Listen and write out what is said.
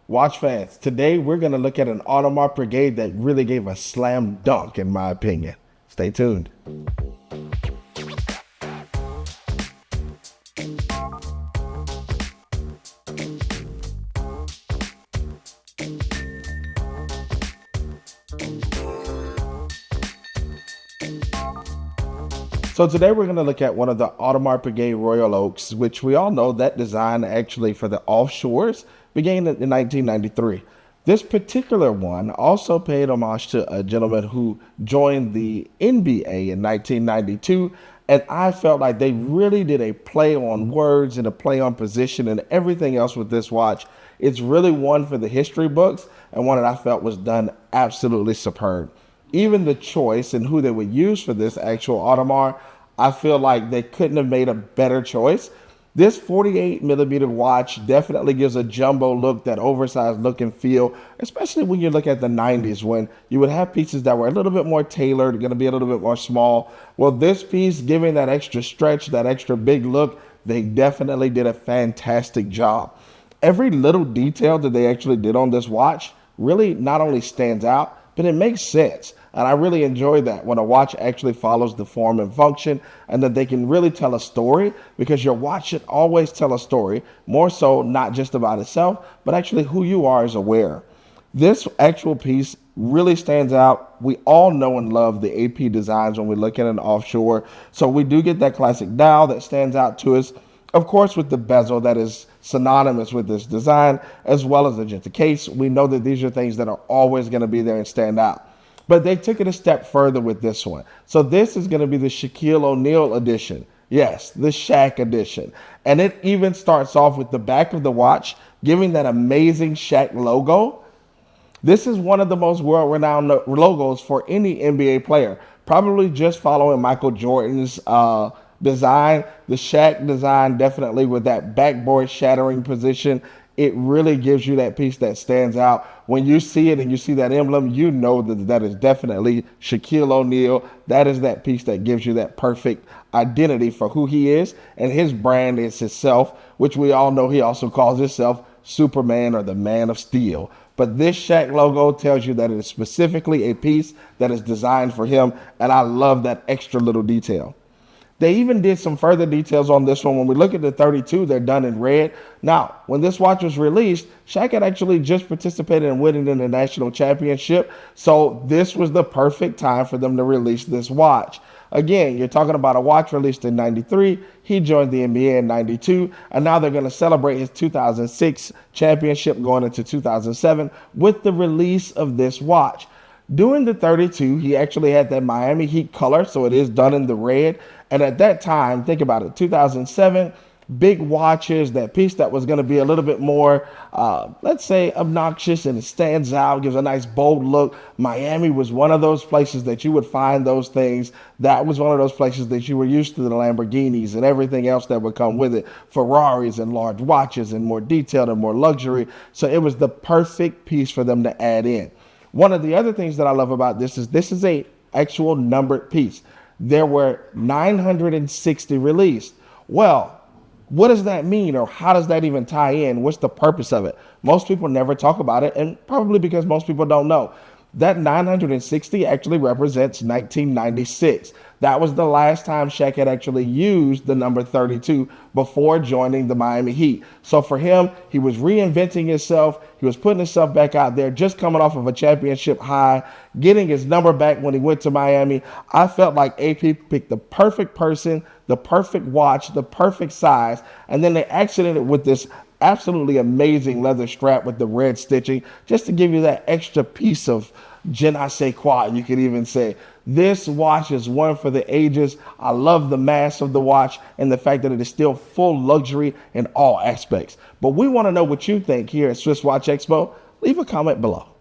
Watch fans, today we're going to look at an Audemars Piguet that really gave a slam dunk in my opinion. Stay tuned. So today we're going to look at one of the Audemars Piguet Royal Oaks, which we all know that design actually for the offshores began in 1993. This particular one also paid homage to a gentleman who joined the NBA in 1992, and I felt like they really did a play on words and a play on position and everything else with this watch. It's really one for the history books and one that I felt was done absolutely superb. Even the choice and who they would use for this actual Audemars, I feel like they couldn't have made a better choice. This 48 millimeter watch definitely gives a jumbo look, that oversized look and feel, especially when you look at the 90s when you would have pieces that were a little bit more tailored, going to be a little bit more small. Well, this piece, giving that extra stretch, that extra big look, they definitely did a fantastic job. Every little detail that they actually did on this watch really not only stands out, but it makes sense. And I really enjoy that when a watch actually follows the form and function and that they can really tell a story, because your watch should always tell a story, more so not just about itself, but actually who you are as a wearer. This actual piece really stands out. We all know and love the AP designs when we look at an offshore. So we do get that classic dial that stands out to us. Of course, with the bezel that is synonymous with this design, as well as the agenda case, we know that these are things that are always going to be there and stand out. But they took it a step further with this one. So this is going to be the Shaquille O'Neal edition. Yes, the Shaq edition. And it even starts off with the back of the watch, giving that amazing Shaq logo. This is one of the most world-renowned logos for any NBA player, probably just following Michael Jordan's design. The Shaq design, definitely with that backboard shattering position, it really gives you that piece that stands out. When you see it and you see that emblem, you know that that is definitely Shaquille O'Neal. That is that piece that gives you that perfect identity for who he is, and his brand is himself, which we all know he also calls himself Superman or the Man of Steel. But this Shaq logo tells you that it is specifically a piece that is designed for him, and I love that extra little detail. They even did some further details on this one. When we look at the 32, they're done in red. Now, when this watch was released, Shaq had actually just participated in winning in the national championship. So this was the perfect time for them to release this watch. Again, you're talking about a watch released in 93. He joined the NBA in 92. And now they're going to celebrate his 2006 championship going into 2007 with the release of this watch. During the 32, he actually had that Miami Heat color, so it is done in the red. And at that time, think about it, 2007, big watches, that piece that was going to be a little bit more, let's say, obnoxious, and it stands out, gives a nice bold look. Miami was one of those places that you would find those things. That was one of those places that you were used to, the Lamborghinis and everything else that would come with it, Ferraris and large watches and more detailed and more luxury. So it was the perfect piece for them to add in. One of the other things that I love about this is a actual numbered piece. There were 960 released. Well, what does that mean, or how does that even tie in? What's the purpose of it? Most people never talk about it, and probably because most people don't know. That 960 actually represents 1996. That was the last time Shaq had actually used the number 32 before joining the Miami Heat. So for him, he was reinventing himself. He was putting himself back out there, just coming off of a championship high, getting his number back when he went to Miami. I felt like AP picked the perfect person, the perfect watch, the perfect size, and then they accented it with this absolutely amazing leather strap with the red stitching, just to give you that extra piece of je ne sais quoi, you could even say. This watch is one for the ages. I love the mass of the watch and the fact that it is still full luxury in all aspects. But we want to know what you think here at Swiss Watch Expo. Leave a comment below.